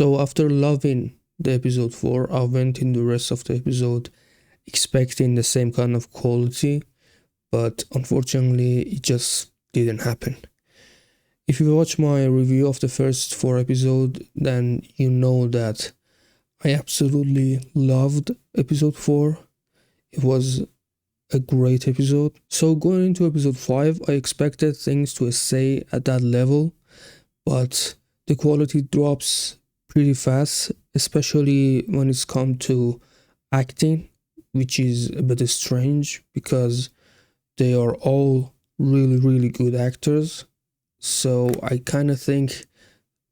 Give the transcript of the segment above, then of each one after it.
So after loving the episode 4, I went in the rest of the episode expecting the same kind of quality, but unfortunately it just didn't happen. If you watch my review of the first 4 episodes, then you know that I absolutely loved episode 4. It was a great episode. So going into episode 5, I expected things to stay at that level, but the quality drops pretty fast, especially when it's come to acting, which is a bit strange because they are all really good actors. So I kind of think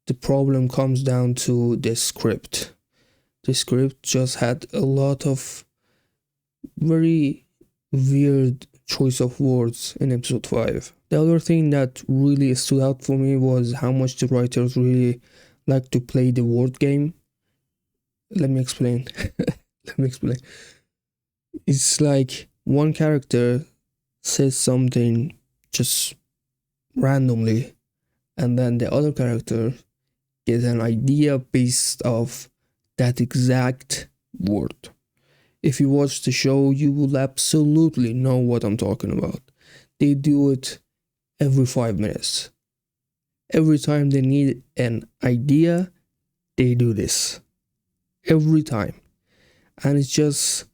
the problem comes down to the script. The script just had a lot of very weird choice of words in episode 5. The other thing that really stood out for me was how much the writers really like to play the word game. Let me explain. It's like one character says something just randomly, and then the other character gets an idea based off that exact word. If you watch the show, you will absolutely know what I'm talking about. They do it every 5 minutes. Every time they need an idea, they do this. Every time. And it's just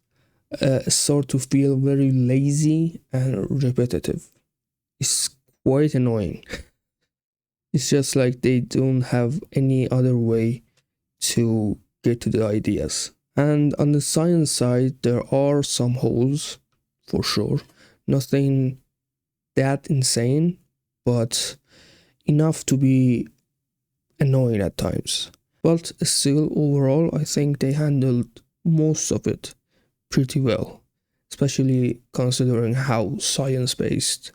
start to feel very lazy and repetitive. It's quite annoying. It's just like they don't have any other way to get to the ideas. And on the science side, there are some holes, for sure. Nothing that insane, but enough to be annoying at times. But still, overall, I think they handled most of it pretty well, especially considering how science-based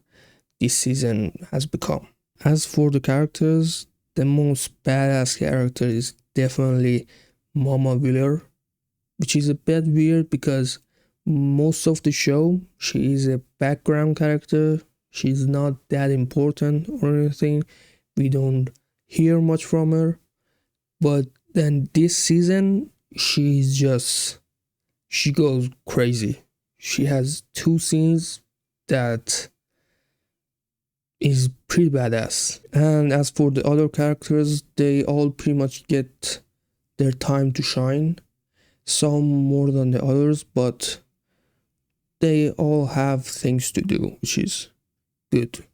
this season has become. As for the characters, the most badass character is definitely Mama Wheeler, which is a bit weird because most of the show she is a background character. She's not that important or anything. We don't hear much from her. But then this season, she goes crazy. She has 2 scenes that is pretty badass. And as for the other characters, they all pretty much get their time to shine. Some more than the others, but they all have things to do, which is good.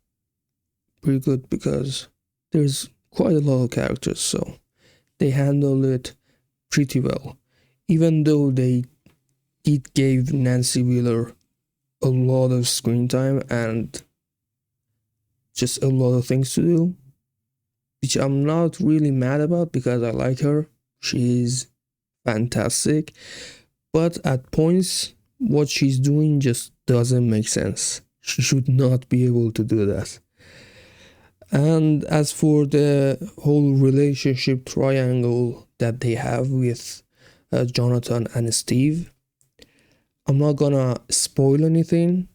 Pretty good because there's quite a lot of characters, so they handle it pretty well. Even though it gave Nancy Wheeler a lot of screen time and just a lot of things to do, which I'm not really mad about because I like her. She's fantastic, but at points what she's doing just doesn't make sense. She should not be able to do that. And as for the whole relationship triangle that they have with Jonathan and Steve, I'm not gonna spoil anything,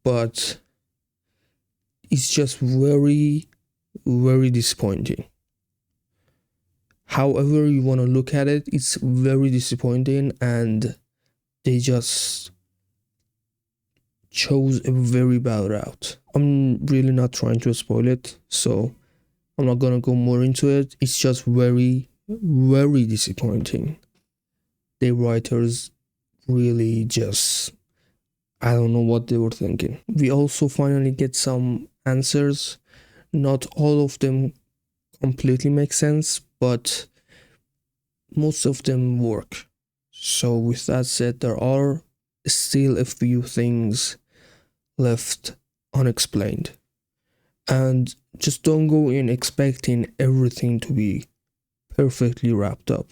but it's just very disappointing. However you want to look at it, it's very disappointing, and they just chose a very bad route. I'm really not trying to spoil it, so I'm not gonna go more into it. It's just very disappointing. The writers really just, I don't know what they were thinking. We also finally get some answers. Not all of them completely make sense, but most of them work. So with that said, there are still a few things left unexplained. And just don't go in expecting everything to be perfectly wrapped up,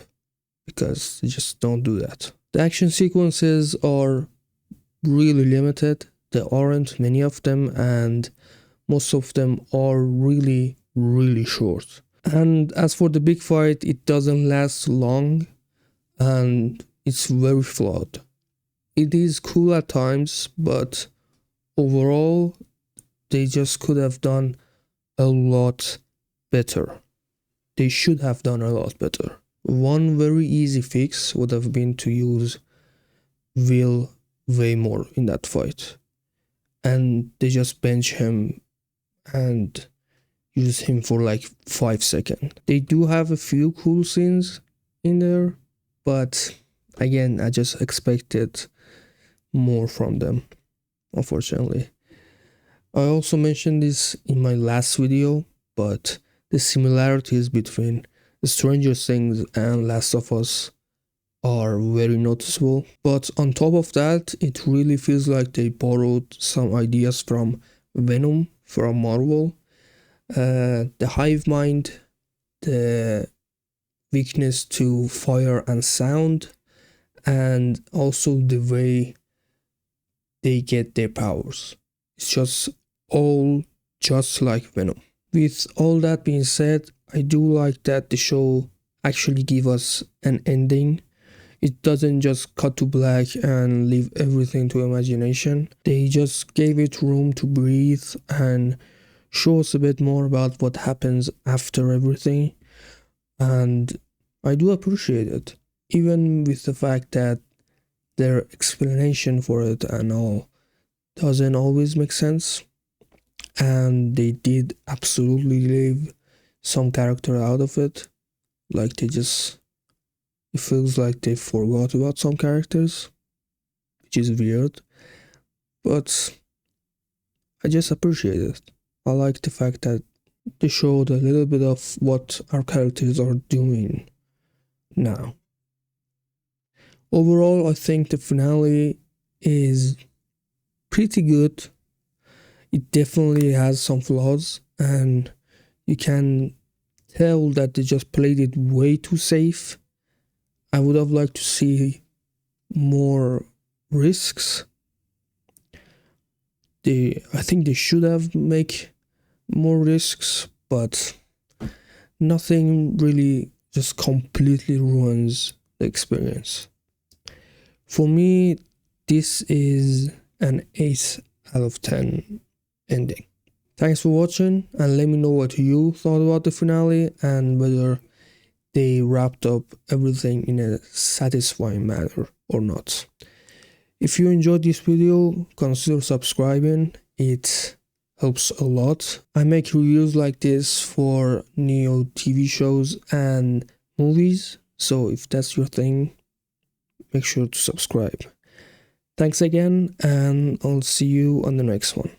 because you just don't do that. The action sequences are really limited. There aren't many of them, and most of them are really short. And as for the big fight, it doesn't last long and it's very flawed. It is cool at times, but overall they just could have done a lot better. they should have done a lot better. One very easy fix would have been to use Will way more in that fight, and they just bench him and use him for like 5 seconds. They do have a few cool scenes in there, but again, I just expected more from them, unfortunately. I also mentioned this in my last video, but the similarities between Stranger Things and Last of Us are very noticeable. But on top of that, it really feels like they borrowed some ideas from Venom, from Marvel. The hive mind, the weakness to fire and sound, and also the way they get their powers. It's just all just like Venom. With all that being said, I do like that the show actually give us an ending. It doesn't just cut to black and leave everything to imagination. They just gave it room to breathe and show us a bit more about what happens after everything. And I do appreciate it, even with the fact that their explanation for it and all doesn't always make sense. And they did absolutely leave some character out of it. Like it feels like they forgot about some characters, which is weird. But I just appreciate it. I like the fact that they showed a little bit of what our characters are doing now. Overall, I think the finale is pretty good. It definitely has some flaws, and you can tell that they just played it way too safe. I would have liked to see more risks. I think they should have make more risks, but nothing really just completely ruins the experience. For me, this is an 8 out of 10 ending. Thanks for watching, and let me know what you thought about the finale and whether they wrapped up everything in a satisfying manner or not. If you enjoyed this video, consider subscribing. It helps a lot. I make reviews like this for new TV shows and movies, so if that's your thing, make sure to subscribe. Thanks again, and I'll see you on the next one.